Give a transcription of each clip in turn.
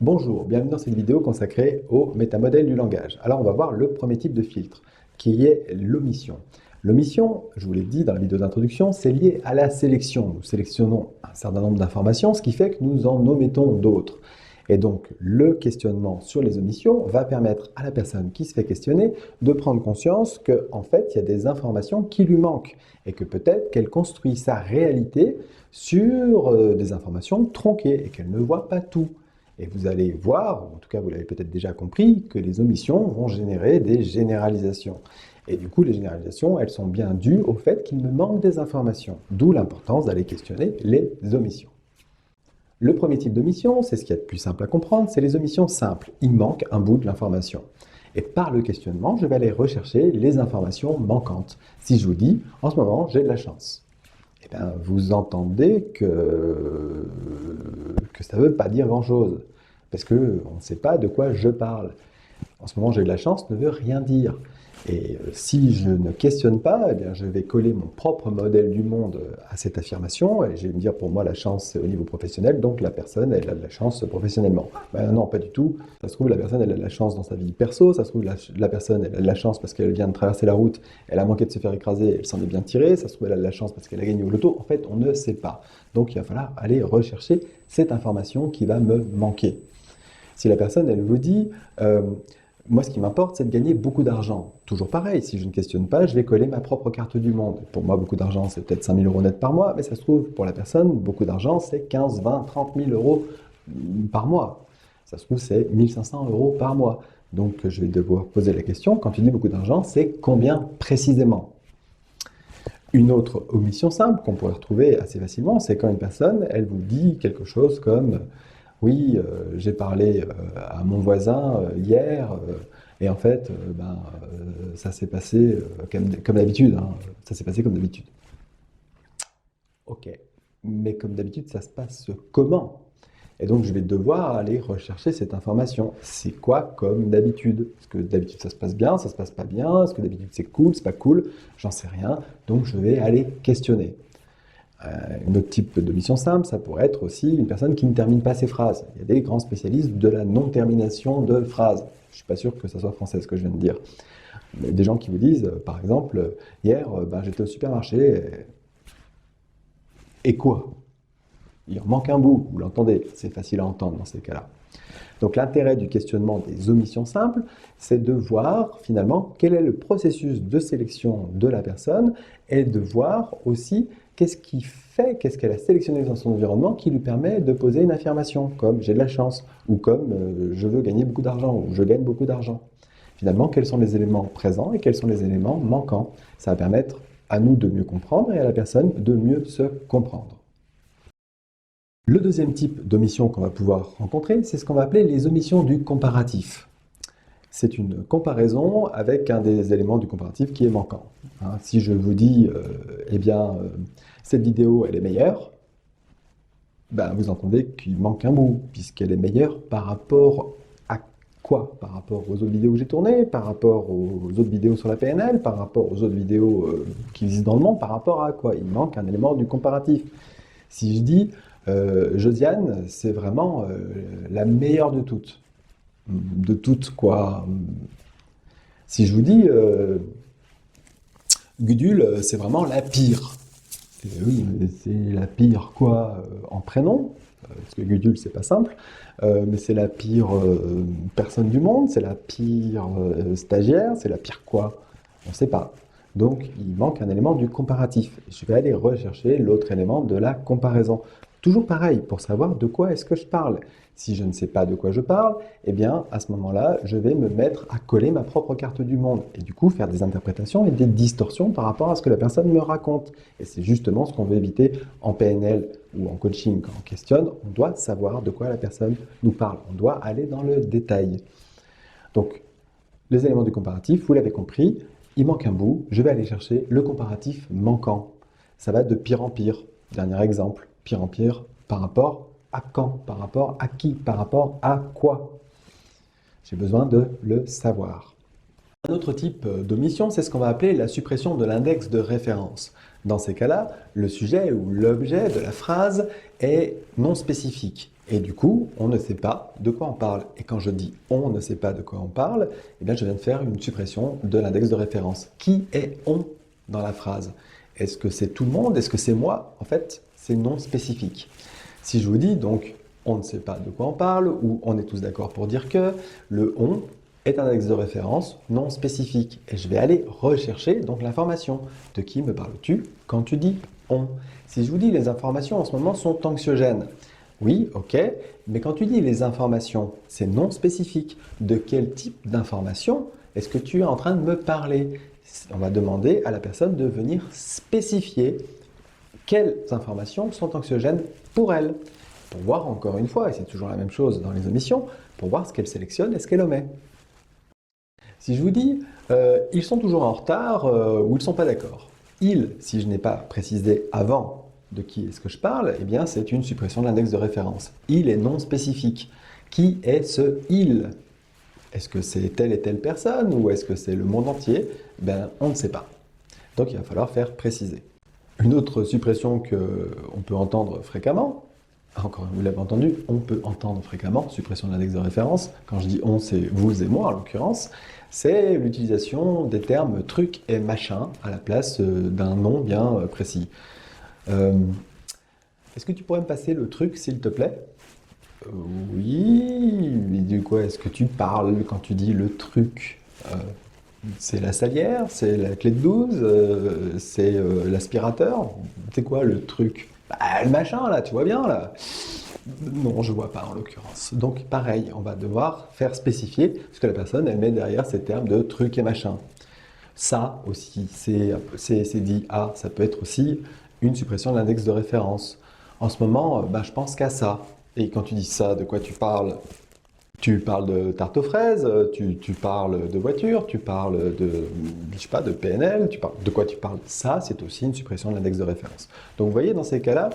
Bonjour, bienvenue dans cette vidéo consacrée au métamodèle du langage. Alors on va voir le premier type de filtre, qui est l'omission. L'omission, je vous l'ai dit dans la vidéo d'introduction, c'est lié à la sélection. Nous sélectionnons un certain nombre d'informations, ce qui fait que nous en omettons d'autres. Et donc le questionnement sur les omissions va permettre à la personne qui se fait questionner de prendre conscience qu'en fait il y a des informations qui lui manquent et que peut-être qu'elle construit sa réalité sur des informations tronquées et qu'elle ne voit pas tout. Et vous allez voir, ou en tout cas vous l'avez peut-être déjà compris, que les omissions vont générer des généralisations. Et du coup, les généralisations, elles sont bien dues au fait qu'il me manque des informations, d'où l'importance d'aller questionner les omissions. Le premier type d'omission, c'est ce qu'il y a de plus simple à comprendre, c'est les omissions simples. Il manque un bout de l'information. Et par le questionnement, je vais aller rechercher les informations manquantes. Si je vous dis, en ce moment, j'ai de la chance. Eh bien, vous entendez que ça ne veut pas dire grand-chose, parce qu'on ne sait pas de quoi je parle. En ce moment, j'ai de la chance ne veut rien dire. Et si je ne questionne pas, eh bien, je vais coller mon propre modèle du monde à cette affirmation, et je vais me dire, pour moi, la chance, c'est au niveau professionnel, donc la personne, elle a de la chance professionnellement. Ben non, pas du tout. Ça se trouve, la personne, elle a de la chance dans sa vie perso, ça se trouve, la personne, elle a de la chance parce qu'elle vient de traverser la route, elle a manqué de se faire écraser, elle s'en est bien tirée, ça se trouve, elle a de la chance parce qu'elle a gagné au loto. En fait, on ne sait pas. Donc, il va falloir aller rechercher cette information qui va me manquer. Si la personne, elle vous dit, moi, ce qui m'importe, c'est de gagner beaucoup d'argent. Toujours pareil, si je ne questionne pas, je vais coller ma propre carte du monde. Pour moi, beaucoup d'argent, c'est peut-être 5 000 euros net par mois, mais ça se trouve, pour la personne, beaucoup d'argent, c'est 15, 20, 30 000 euros par mois. Ça se trouve, c'est 1 500 euros par mois. Donc, je vais devoir poser la question, quand tu dis beaucoup d'argent, c'est combien précisément? Une autre omission simple qu'on pourrait retrouver assez facilement, c'est quand une personne, elle vous dit quelque chose comme « Oui, j'ai parlé à mon voisin hier, et en fait, ça s'est passé comme d'habitude. Hein, ça s'est passé comme d'habitude. » Ok, mais comme d'habitude, ça se passe comment? Et donc, je vais devoir aller rechercher cette information. C'est quoi comme d'habitude? Est-ce que d'habitude, ça se passe bien, ça se passe pas bien? Est-ce que d'habitude, c'est cool, c'est pas cool? J'en sais rien. Donc, je vais aller questionner. Un autre type de mission simple, ça pourrait être aussi une personne qui ne termine pas ses phrases. Il y a des grands spécialistes de la non-termination de phrases. Je ne suis pas sûr que ça soit français ce que je viens de dire. Mais des gens qui vous disent, par exemple, hier, j'étais au supermarché, et quoi? Il en manque un bout, vous l'entendez, c'est facile à entendre dans ces cas-là. Donc l'intérêt du questionnement des omissions simples, c'est de voir finalement quel est le processus de sélection de la personne et de voir aussi qu'est-ce qu'elle a sélectionné dans son environnement qui lui permet de poser une affirmation, comme j'ai de la chance, ou comme je veux gagner beaucoup d'argent, ou je gagne beaucoup d'argent. Finalement, quels sont les éléments présents et quels sont les éléments manquants? Ça va permettre à nous de mieux comprendre et à la personne de mieux se comprendre. Le deuxième type d'omission qu'on va pouvoir rencontrer, c'est ce qu'on va appeler les omissions du comparatif. C'est une comparaison avec un des éléments du comparatif qui est manquant. Hein, si je vous dis, cette vidéo, elle est meilleure, vous entendez qu'il manque un bout, puisqu'elle est meilleure par rapport à quoi? Par rapport aux autres vidéos que j'ai tournées, par rapport aux autres vidéos sur la PNL, par rapport aux autres vidéos qui existent dans le monde, par rapport à quoi? Il manque un élément du comparatif. Si je dis, Josiane, c'est vraiment la meilleure de toutes. De toutes, quoi. Si je vous dis, Gudule, c'est vraiment la pire. Et oui, mais c'est la pire, quoi, en prénom, parce que Gudule, c'est pas simple, mais c'est la pire personne du monde, c'est la pire stagiaire, c'est la pire quoi? On ne sait pas. Donc, il manque un élément du comparatif. Je vais aller rechercher l'autre élément de la comparaison. Toujours pareil, pour savoir de quoi est-ce que je parle. Si je ne sais pas de quoi je parle, eh bien, à ce moment-là, je vais me mettre à coller ma propre carte du monde et du coup faire des interprétations et des distorsions par rapport à ce que la personne me raconte. Et c'est justement ce qu'on veut éviter en PNL ou en coaching. Quand on questionne, on doit savoir de quoi la personne nous parle. On doit aller dans le détail. Donc, les éléments du comparatif, vous l'avez compris, il manque un bout, je vais aller chercher le comparatif manquant. Ça va de pire en pire. Dernier exemple, pire en pire par rapport à quand, par rapport à qui, par rapport à quoi. J'ai besoin de le savoir. Un autre type d'omission, c'est ce qu'on va appeler la suppression de l'index de référence. Dans ces cas-là, le sujet ou l'objet de la phrase est non spécifique. Et du coup, on ne sait pas de quoi on parle. Et quand je dis on ne sait pas de quoi on parle, eh bien, je viens de faire une suppression de l'index de référence. Qui est on dans la phrase? Est-ce que c'est tout le monde? Est-ce que c'est moi? En fait, c'est non spécifique. Si je vous dis donc on ne sait pas de quoi on parle, ou on est tous d'accord pour dire que, le on est un index de référence non spécifique. Et je vais aller rechercher donc l'information. De qui me parles-tu quand tu dis on? Si je vous dis les informations en ce moment sont anxiogènes, oui, ok, mais quand tu dis les informations, c'est non spécifique. De quel type d'information est-ce que tu es en train de me parler? On va demander à la personne de venir spécifier quelles informations sont anxiogènes pour elle. Pour voir encore une fois, et c'est toujours la même chose dans les omissions, pour voir ce qu'elle sélectionne et ce qu'elle omet. Si je vous dis ils sont toujours en retard ou ils ne sont pas d'accord. Ils, si je n'ai pas précisé avant de qui est-ce que je parle, eh bien c'est une suppression de l'index de référence. Il est non spécifique. Qui est ce il? Est-ce que c'est telle et telle personne ou est-ce que c'est le monde entier? Ben, on ne sait pas. Donc il va falloir faire préciser. Une autre suppression qu'on peut entendre fréquemment, encore vous l'avez entendu, on peut entendre fréquemment, suppression de l'index de référence, quand je dis on, c'est vous et moi en l'occurrence, c'est l'utilisation des termes truc et machin à la place d'un nom bien précis. Est-ce que tu pourrais me passer le truc s'il te plaît? Oui, mais du coup, est-ce que tu parles quand tu dis le truc? C'est la salière, c'est la clé de 12, c'est l'aspirateur. C'est quoi le truc? Bah, le machin là, tu vois bien là. Non, je vois pas en l'occurrence. Donc pareil, on va devoir faire spécifier ce que la personne elle met derrière ces termes de truc et machin. Ça aussi, c'est dit ah, ça peut être aussi une suppression de l'index de référence. En ce moment, bah, je pense qu'à ça. Et quand tu dis ça, de quoi tu parles? Tu parles de tarte aux fraises, tu parles de voiture, tu parles de, je sais pas, de PNL, de quoi tu parles? Ça, c'est aussi une suppression de l'index de référence. Donc vous voyez, dans ces cas-là,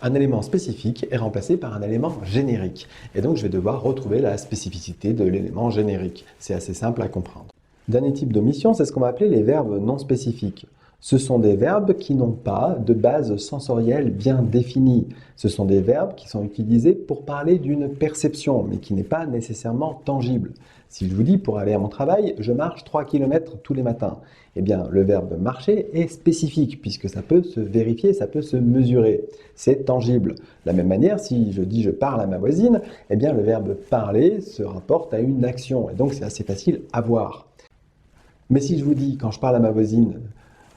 un élément spécifique est remplacé par un élément générique. Et donc je vais devoir retrouver la spécificité de l'élément générique. C'est assez simple à comprendre. Dernier type d'omission, c'est ce qu'on va appeler les verbes non spécifiques. Ce sont des verbes qui n'ont pas de base sensorielle bien définie. Ce sont des verbes qui sont utilisés pour parler d'une perception, mais qui n'est pas nécessairement tangible. Si je vous dis pour aller à mon travail, je marche 3 km tous les matins, eh bien le verbe marcher est spécifique puisque ça peut se vérifier, ça peut se mesurer. C'est tangible. De la même manière, si je dis je parle à ma voisine, eh bien le verbe parler se rapporte à une action et donc c'est assez facile à voir. Mais si je vous dis quand je parle à ma voisine,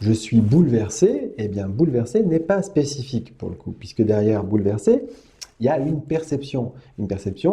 je suis bouleversé, eh bien bouleversé n'est pas spécifique pour le coup, puisque derrière bouleversé, il y a une perception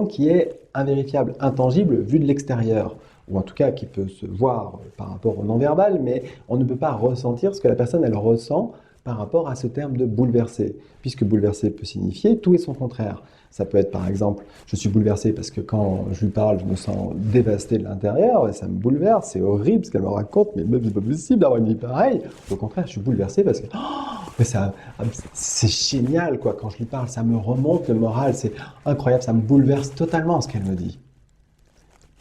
qui est invérifiable, intangible vue de l'extérieur, ou en tout cas qui peut se voir par rapport au non-verbal, mais on ne peut pas ressentir ce que la personne elle ressent par rapport à ce terme de bouleversé, puisque bouleversé peut signifier tout et son contraire. Ça peut être par exemple, je suis bouleversé parce que quand je lui parle, je me sens dévasté de l'intérieur, et ça me bouleverse, c'est horrible ce qu'elle me raconte, mais même c'est pas possible d'avoir une vie pareille. Au contraire, je suis bouleversé parce que c'est génial quoi, quand je lui parle, ça me remonte le moral, c'est incroyable, ça me bouleverse totalement ce qu'elle me dit.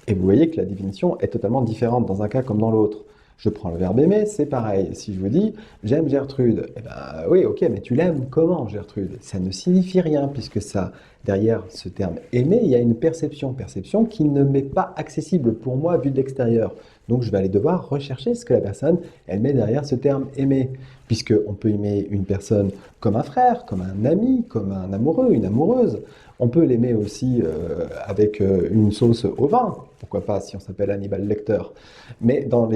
Et vous voyez que la définition est totalement différente dans un cas comme dans l'autre. Je prends le verbe aimer, c'est pareil. Si je vous dis j'aime Gertrude, eh ben oui, ok, mais tu l'aimes comment Gertrude? Ça ne signifie rien puisque ça, derrière ce terme aimer, il y a une perception qui ne m'est pas accessible pour moi vue de l'extérieur. Donc je vais aller devoir rechercher ce que la personne, elle met derrière ce terme aimer. Puisqu'on peut aimer une personne comme un frère, comme un ami, comme un amoureux, une amoureuse. On peut l'aimer aussi avec une sauce au vin, pourquoi pas si on s'appelle Hannibal Lecter. Mais dans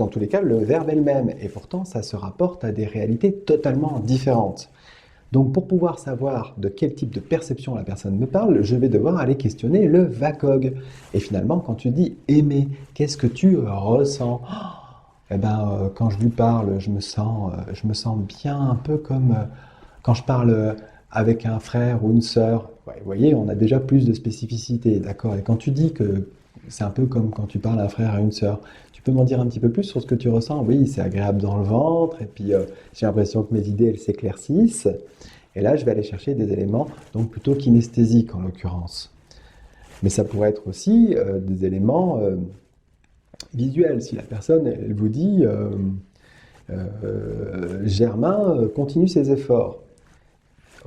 tous les cas, le verbe est le même, et pourtant ça se rapporte à des réalités totalement différentes. Donc pour pouvoir savoir de quel type de perception la personne me parle, je vais devoir aller questionner le VACOG. Et finalement, quand tu dis aimer, qu'est-ce que tu ressens? Eh ben, quand je lui parle, je me sens bien un peu comme quand je parle avec un frère ou une sœur. Ouais, vous voyez, on a déjà plus de spécificité, d'accord? Et quand tu dis que c'est un peu comme quand tu parles à un frère et à une sœur, tu peux m'en dire un petit peu plus sur ce que tu ressens? Oui, c'est agréable dans le ventre, et puis j'ai l'impression que mes idées, elles s'éclaircissent. Et là, je vais aller chercher des éléments, donc plutôt kinesthésiques en l'occurrence. Mais ça pourrait être aussi des éléments visuels. Si la personne, elle vous dit Germain continue ses efforts.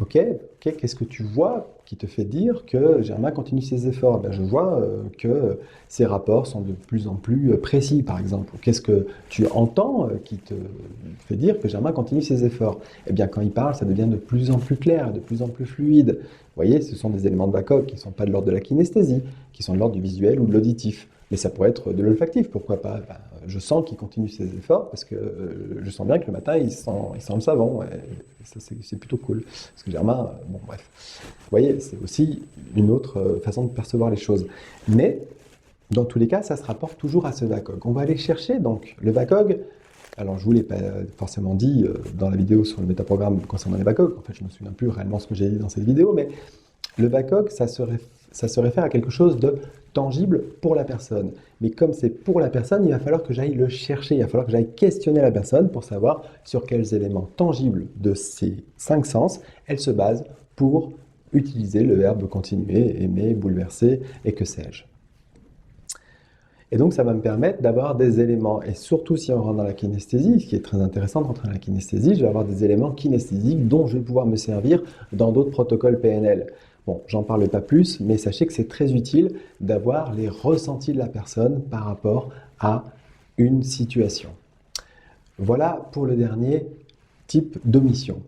Ok, qu'est-ce que tu vois qui te fait dire que Germain continue ses efforts? Ben, je vois que ses rapports sont de plus en plus précis, par exemple. Qu'est-ce que tu entends qui te fait dire que Germain continue ses efforts? Eh bien, quand il parle, ça devient de plus en plus clair, de plus en plus fluide. Vous voyez, ce sont des éléments de VACOG qui ne sont pas de l'ordre de la kinesthésie, qui sont de l'ordre du visuel ou de l'auditif. Mais ça pourrait être de l'olfactif, pourquoi pas? Ben, je sens qu'il continue ses efforts parce que je sens bien que le matin, il sent le savon. Et ça, c'est plutôt cool. Parce que Germain, bon bref. Vous voyez, c'est aussi une autre façon de percevoir les choses. Mais, dans tous les cas, ça se rapporte toujours à ce VACOG. On va aller chercher donc le VACOG. Alors, je ne vous l'ai pas forcément dit dans la vidéo sur le métaprogramme concernant les VACOG. En fait, je ne me souviens plus réellement ce que j'ai dit dans cette vidéo, mais le VACOG, ça se réfère à quelque chose de tangible pour la personne. Mais comme c'est pour la personne, il va falloir que j'aille le chercher, il va falloir que j'aille questionner la personne pour savoir sur quels éléments tangibles de ces 5 sens elle se base pour utiliser le verbe continuer, aimer, bouleverser et que sais-je. Et donc ça va me permettre d'avoir des éléments, et surtout si on rentre dans la kinesthésie, ce qui est très intéressant de rentrer dans la kinesthésie, je vais avoir des éléments kinesthésiques dont je vais pouvoir me servir dans d'autres protocoles PNL. Bon, j'en parle pas plus, mais sachez que c'est très utile d'avoir les ressentis de la personne par rapport à une situation. Voilà pour le dernier type d'omission.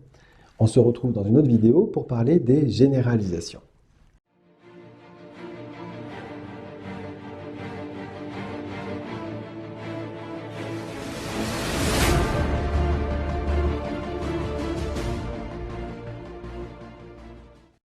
On se retrouve dans une autre vidéo pour parler des généralisations.